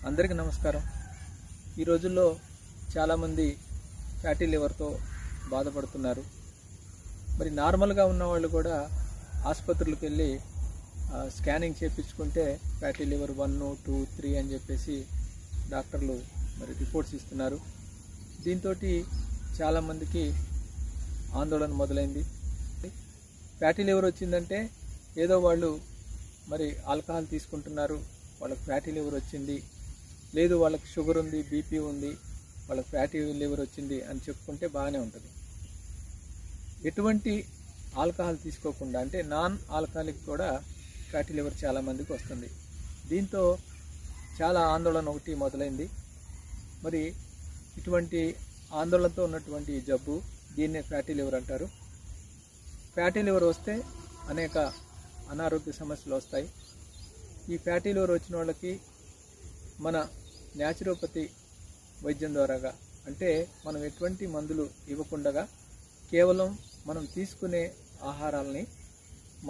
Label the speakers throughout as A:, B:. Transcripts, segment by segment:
A: అందరికీ నమస్కారం. ఈ రోజుల్లో చాలామంది ఫ్యాటీ లివర్తో బాధపడుతున్నారు. మరి నార్మల్గా ఉన్నవాళ్ళు కూడా ఆసుపత్రులకు వెళ్ళి స్కానింగ్ చేయించుకుంటే ఫ్యాటీ లివర్ 1, 2, 3 అని చెప్పేసి డాక్టర్లు మరి రిపోర్ట్స్ ఇస్తున్నారు. దీంతో చాలామందికి ఆందోళన మొదలైంది. ఫ్యాటీ లివర్ వచ్చిందంటే ఏదో వాళ్ళు మరి ఆల్కహాల్ తీసుకుంటున్నారు, వాళ్ళకి ఫ్యాటీ లివర్ వచ్చింది, లేదు వాళ్ళకి షుగర్ ఉంది, బీపీ ఉంది, వాళ్ళకి ఫ్యాటీ లివర్ వచ్చింది అని చెప్పుకుంటే బాగానే ఉంటుంది. ఎటువంటి ఆల్కహాల్ తీసుకోకుండా అంటే నాన్ ఆల్కహాలిక్ కూడా ఫ్యాటీ లివర్ చాలామందికి వస్తుంది. దీంతో చాలా ఆందోళన ఒకటి మొదలైంది. మరి ఇటువంటి ఆందోళనతో ఉన్నటువంటి జబ్బు దీన్నే ఫ్యాటీ లివర్ అంటారు. ఫ్యాటీ లివర్ వస్తే అనేక అనారోగ్య సమస్యలు వస్తాయి. ఈ ఫ్యాటీ లివర్ వచ్చిన వాళ్ళకి మన న్యాచురోపతి వైద్యం ద్వారాగా అంటే మనం ఎటువంటి మందులు ఇవ్వకుండా కేవలం మనం తీసుకునే ఆహారాలని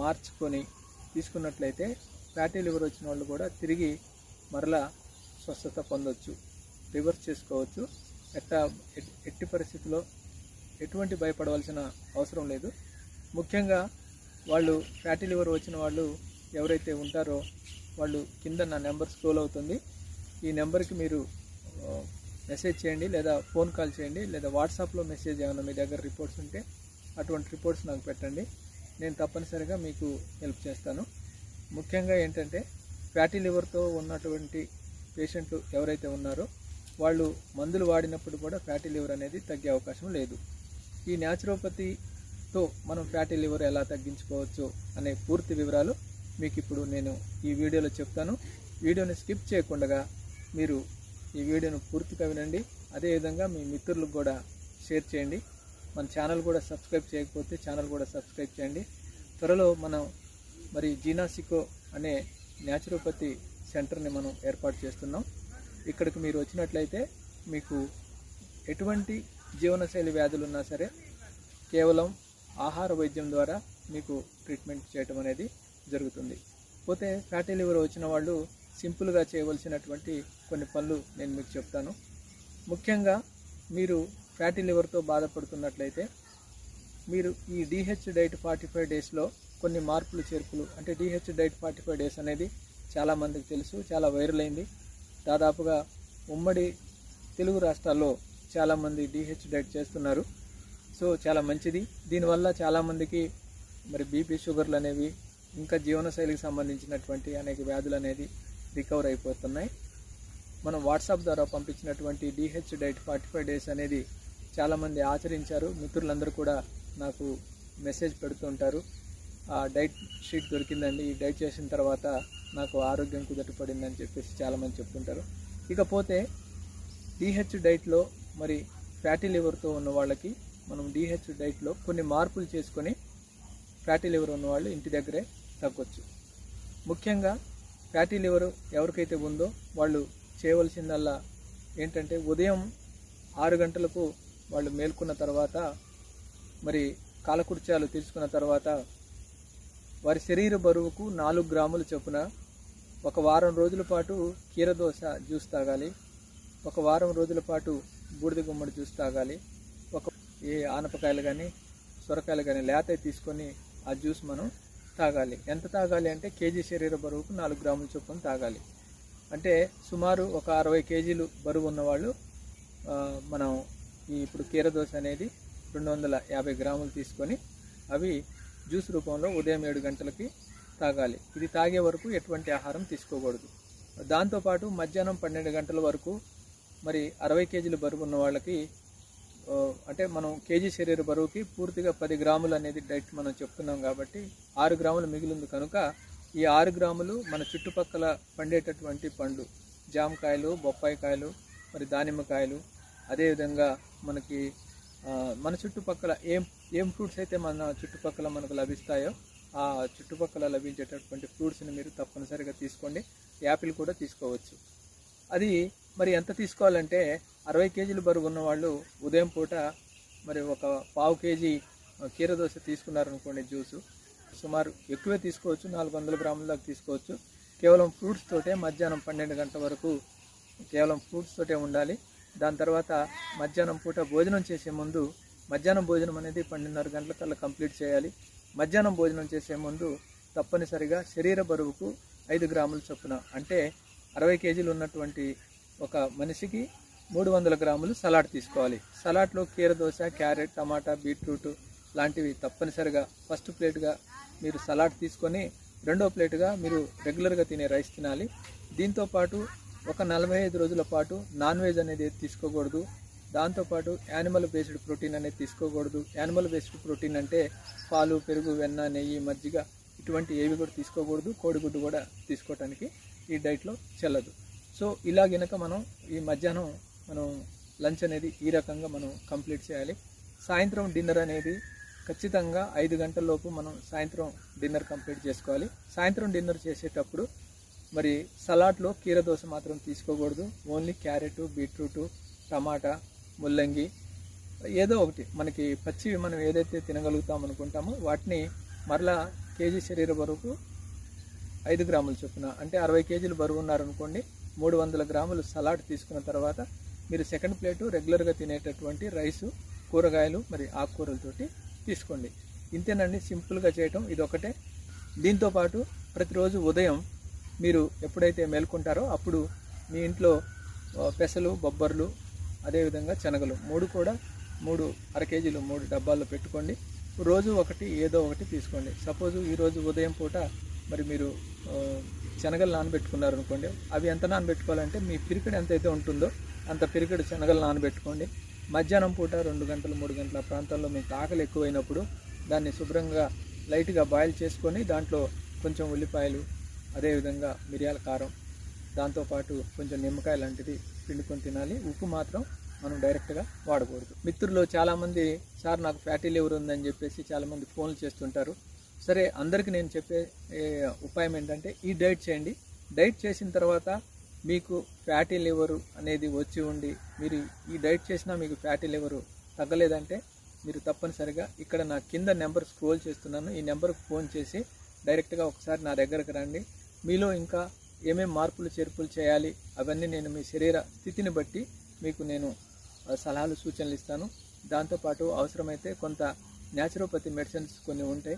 A: మార్చుకొని తీసుకున్నట్లయితే ఫ్యాటీ లివర్ వచ్చిన వాళ్ళు కూడా తిరిగి మరలా స్వస్థత పొందవచ్చు, రివర్స్ చేసుకోవచ్చు. ఎట్టి పరిస్థితుల్లో ఎటువంటి భయపడవలసిన అవసరం లేదు. ముఖ్యంగా వాళ్ళు ఫ్యాటీ లివర్ వచ్చిన వాళ్ళు ఎవరైతే ఉంటారో వాళ్ళు కింద నా నెంబర్ స్క్రోల్ అవుతుంది, ఈ నెంబర్కి మీరు మెసేజ్ చేయండి, లేదా ఫోన్ కాల్ చేయండి, లేదా వాట్సాప్లో మెసేజ్ ఏమైనా మీ దగ్గర రిపోర్ట్స్ ఉంటే అటువంటి రిపోర్ట్స్ నాకు పెట్టండి. నేను తప్పనిసరిగా మీకు హెల్ప్ చేస్తాను. ముఖ్యంగా ఏంటంటే ఫ్యాటీ లివర్తో ఉన్నటువంటి పేషెంట్లు ఎవరైతే ఉన్నారో వాళ్ళు మందులు వాడినప్పుడు కూడా ఫ్యాటీ లివర్ అనేది తగ్గే అవకాశం లేదు. ఈ న్యాచురోపతితో మనం ఫ్యాటీ లివర్ ఎలా తగ్గించుకోవచ్చు అనే పూర్తి వివరాలు మీకు ఇప్పుడు నేను ఈ వీడియోలో చెప్తాను. వీడియోని స్కిప్ చేయకుండా మీరు ఈ వీడియోను పూర్తిగా వినండి. అదేవిధంగా మీ మిత్రులకు కూడా షేర్ చేయండి. మన ఛానల్ కూడా సబ్స్క్రైబ్ చేయకపోతే ఛానల్ కూడా సబ్స్క్రైబ్ చేయండి. త్వరలో మనం మరి జీనాసికో అనే న్యాచురోపతి సెంటర్ని మనం ఏర్పాటు చేస్తున్నాం. ఇక్కడికి మీరు వచ్చినట్లయితే మీకు ఎటువంటి జీవనశైలి వ్యాధులు ఉన్నా సరే కేవలం ఆహార వైద్యం ద్వారా మీకు ట్రీట్మెంట్ చేయటం అనేది జరుగుతుంది. పోతే ఫ్యాటీ లివర్ వచ్చిన వాళ్ళు సింపుల్గా చేయవలసినటువంటి కొన్ని పనులు నేను మీకు చెప్తాను. ముఖ్యంగా మీరు ఫ్యాటీ లివర్తో బాధపడుతున్నట్లయితే మీరు ఈ డిహెచ్ డైట్ 45 డేస్లో కొన్ని మార్పులు చేర్పులు అంటే డిహెచ్ డైట్ 45 డేస్ అనేది చాలామందికి తెలుసు, చాలా వైరల్ అయింది. దాదాపుగా ఉమ్మడి తెలుగు రాష్ట్రాల్లో చాలామంది డిహెచ్ డైట్ చేస్తున్నారు. సో చాలా మంచిది. దీనివల్ల చాలామందికి మరి బీపీ, షుగర్లు అనేవి ఇంకా జీవనశైలికి సంబంధించినటువంటి అనేక వ్యాధులు అనేది రికవర్ అయిపోతున్నాయి. మనం వాట్సాప్ ద్వారా పంపించినటువంటి డిహెచ్ డైట్ 45 డేస్ అనేది చాలామంది ఆచరించారు. మిత్రులందరూ కూడా నాకు మెసేజ్ పెడుతుంటారు, ఆ డైట్ షీట్ దొరికిందండి, ఈ డైట్ చేసిన తర్వాత నాకు ఆరోగ్యం కుదుటపడిందని చెప్పేసి చాలామంది చెప్తుంటారు. ఇకపోతే డిహెచ్ డైట్లో మరి ఫ్యాటీ లివర్తో ఉన్న వాళ్ళకి మనం డిహెచ్ డైట్లో కొన్ని మార్పులు చేసుకొని ఫ్యాటీ లివర్ ఉన్నవాళ్ళు ఇంటి దగ్గరే తగ్గొచ్చు. ముఖ్యంగా ఫ్యాటీ లివర్ ఎవరికైతే ఉందో వాళ్ళు చేయవలసిందల్లా ఏంటంటే ఉదయం 6 గంటలకు వాళ్ళు మేల్కొన్న తర్వాత మరి కాలకృత్యాలు తీసుకున్న తర్వాత వారి శరీర బరువుకు 4 గ్రాముల చొప్పున ఒక వారం రోజుల పాటు కీరదోస జ్యూస్ తాగాలి, ఒక వారం రోజుల పాటు బూడిద గుమ్మడి జ్యూస్ తాగాలి, ఏ ఆనపకాయలు కానీ సొరకాయలు కానీ లేత తీసుకొని ఆ జ్యూస్ మనం తాగాలి. ఎంత తాగాలి అంటే కేజీ శరీర బరువుకు 4 గ్రాముల చొప్పున తాగాలి. అంటే సుమారు ఒక 60 కేజీలు బరువు ఉన్నవాళ్ళు మనం ఇప్పుడు కీరదోస అనేది 250 గ్రాములు తీసుకొని అవి జ్యూస్ రూపంలో ఉదయం 7 గంటలకి తాగాలి. ఇది తాగే వరకు ఎటువంటి ఆహారం తీసుకోకూడదు. దాంతోపాటు మధ్యాహ్నం 12 గంటల వరకు మరి 60 కేజీల బరువు ఉన్న వాళ్ళకి అంటే మనం కేజీ శరీర బరువుకి పూర్తిగా 10 గ్రాములు అనేది డైట్ మనం చెప్తున్నాం కాబట్టి 6 గ్రాములు మిగిలింది కనుక ఈ 6 గ్రాములు మన చుట్టుపక్కల పండేటటువంటి పండ్లు, జామకాయలు, బొప్పాయికాయలు, మరి దానిమ్మకాయలు, అదేవిధంగా మనకి మన చుట్టుపక్కల ఏం ఫ్రూట్స్ అయితే మన చుట్టుపక్కల మనకు లభిస్తాయో ఆ చుట్టుపక్కల లభించేటటువంటి ఫ్రూట్స్ని మీరు తప్పనిసరిగా తీసుకోండి. యాపిల్ కూడా తీసుకోవచ్చు. అది మరి ఎంత తీసుకోవాలంటే 60 కేజీల బరువు ఉన్నవాళ్ళు ఉదయం పూట మరి ఒక పావు కేజీ కీరదోస తీసుకున్నారనుకోండి జ్యూసు, సుమారు ఎక్కువే తీసుకోవచ్చు, 400 గ్రాముల దాకా తీసుకోవచ్చు. కేవలం ఫ్రూట్స్ తోటే మధ్యాహ్నం 12 గంటల వరకు కేవలం ఫ్రూట్స్ తోటే ఉండాలి. దాని తర్వాత మధ్యాహ్నం పూట భోజనం చేసే ముందు, మధ్యాహ్నం భోజనం అనేది 12:30 గంటలకల్లా కంప్లీట్ చేయాలి. మధ్యాహ్నం భోజనం చేసే ముందు తప్పనిసరిగా శరీర బరువుకు 5 గ్రాముల చొప్పున, అంటే 60 కేజీలు ఉన్నటువంటి ఒక మనిషికి 300 గ్రాములు సలాడ్ తీసుకోవాలి. సలాడ్లో కీరదోస, క్యారెట్, టమాటా, బీట్రూట్ లాంటివి తప్పనిసరిగా ఫస్ట్ ప్లేట్గా మీరు సలాడ్ తీసుకొని, రెండో ప్లేట్గా మీరు రెగ్యులర్గా తినే రైస్ తినాలి. దీంతోపాటు ఒక 45 రోజుల పాటు నాన్ వెజ్ అనేది తీసుకోకూడదు. దాంతోపాటు యానిమల్ బేస్డ్ ప్రోటీన్ అనేది తీసుకోకూడదు. యానిమల్ బేస్డ్ ప్రోటీన్ అంటే పాలు, పెరుగు, వెన్న, నెయ్యి, మజ్జిగ ఇటువంటి ఏవి కూడా తీసుకోకూడదు. కోడిగుడ్డు కూడా తీసుకోవటానికి ఈ డైట్లో చెల్లదు. సో ఇలా గనక మనం ఈ మధ్యాహ్నం మనం లంచ్ అనేది ఈ రకంగా మనం కంప్లీట్ చేయాలి. సాయంత్రం డిన్నర్ అనేది ఖచ్చితంగా 5 గంటల లోపు మనం సాయంత్రం డిన్నర్ కంప్లీట్ చేసుకోవాలి. సాయంత్రం డిన్నర్ చేసేటప్పుడు మరి సలాడ్లో కీరదోస మాత్రం తీసుకోకూడదు. ఓన్లీ క్యారెట్, బీట్రూట్, టమాటా, ముల్లంగి ఏదో ఒకటి మనకి పచ్చివి మనం ఏదైతే తినగలుగుతాం అనుకుంటామో వాటిని మరలా కేజీ శరీర బరువుకు 5 గ్రాముల చొప్పున, అంటే 60 కేజీలు బరువు ఉన్నారనుకోండి, 300 గ్రాములు సలాడ్ తీసుకున్న తర్వాత మీరు సెకండ్ ప్లేటు రెగ్యులర్గా తినేటటువంటి రైసు, కూరగాయలు, మరి ఆకుకూరలతోటి తీసుకోండి. ఇంతేనండి, సింపుల్గా చేయటం ఇదొకటే. దీంతోపాటు ప్రతిరోజు ఉదయం మీరు ఎప్పుడైతే మేల్కొంటారో అప్పుడు మీ ఇంట్లో పెసలు, బొబ్బర్లు, అదేవిధంగా శనగలు 3 అర కేజీలు 3 డబ్బాల్లో పెట్టుకోండి. రోజు ఒకటి ఏదో ఒకటి తీసుకోండి. సపోజు ఈరోజు ఉదయం పూట మరి మీరు శనగలు నానబెట్టుకున్నారు అనుకోండి, అవి ఎంత నానబెట్టుకోవాలంటే మీ పిరికెడు ఎంతైతే ఉంటుందో అంత పిరికెడు శనగలు నానబెట్టుకోండి. మధ్యాహ్నం పూట 2 గంటలు 3 గంటల ప్రాంతాల్లో మీకు ఆకలి ఎక్కువైనప్పుడు దాన్ని శుభ్రంగా లైట్గా బాయిల్ చేసుకొని దాంట్లో కొంచెం ఉల్లిపాయలు, అదేవిధంగా మిరియాల కారం, దాంతోపాటు కొంచెం నిమ్మకాయ లాంటిది పిండుకొని తినాలి. ఉప్పు మాత్రం మనం డైరెక్ట్గా వాడకూడదు. మిత్రుల్లో చాలామంది సార్ నాకు ఫ్యాటీ లివర్ ఉందని చెప్పేసి చాలామంది ఫోన్లు చేస్తుంటారు. సరే, అందరికీ నేను చెప్పే ఉపాయం ఏంటంటే ఈ డైట్ చేయండి. డైట్ చేసిన తర్వాత మీకు ఫ్యాటీ లివరు అనేది వచ్చి ఉండి మీరు ఈ డైట్ చేసినా మీకు ఫ్యాటీ లివరు తగ్గలేదంటే మీరు తప్పనిసరిగా ఇక్కడ నా కింద నెంబర్ స్క్రోల్ చేస్తున్నాను, ఈ నెంబర్కి ఫోన్ చేసి డైరెక్ట్గా ఒకసారి నా దగ్గరకు రండి. మీలో ఇంకా ఏమేం మార్పులు చేర్పులు చేయాలి అవన్నీ నేను మీ శరీర స్థితిని బట్టి మీకు నేను సలహాలు, సూచనలు ఇస్తాను. దాంతోపాటు అవసరమైతే కొంత న్యాచురోపతి మెడిసిన్స్ కొన్ని ఉంటాయి.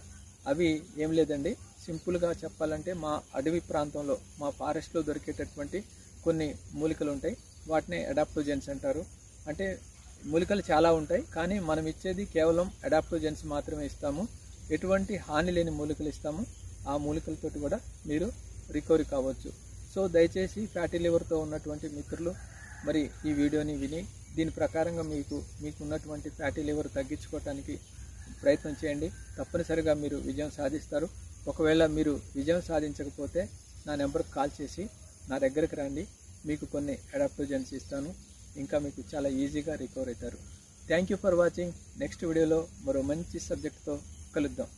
A: అవి ఏం లేదండి, సింపుల్గా చెప్పాలంటే మా అడవి ప్రాంతంలో, మా ఫారెస్ట్లో దొరికేటటువంటి కొన్ని మూలికలు ఉంటాయి. వాటిని అడాప్టోజెన్స్ అంటారు. అంటే మూలికలు చాలా ఉంటాయి, కానీ మనం ఇచ్చేది కేవలం అడాప్టోజెన్స్ మాత్రమే ఇస్తాము. ఎటువంటి హాని లేని మూలికలు ఇస్తాము. ఆ మూలికలతోటి కూడా మీరు రికవరీ కావచ్చు. సో దయచేసి ఫ్యాటీ లివర్తో ఉన్నటువంటి మిత్రులు మరి ఈ వీడియోని విని దీని ప్రకారంగా మీకు ఉన్నటువంటి ఫ్యాటీ లివర్ తగ్గించుకోవటానికి ప్రయత్నం చేయండి. తప్పనిసరిగా మీరు విజయం సాధిస్తారు. ఒకవేళ మీరు విజయం సాధించకపోతే నా నెంబర్కి కాల్ చేసి నా దగ్గరికి రండి. మీకు కొన్ని అడాప్టోజెన్స్ ఇస్తాను. ఇంకా మీకు చాలా ఈజీగా రికవర్ అవుతారు. Thank you for watching. Next వీడియోలో మరో మంచి సబ్జెక్ట్తో కలుద్దాం.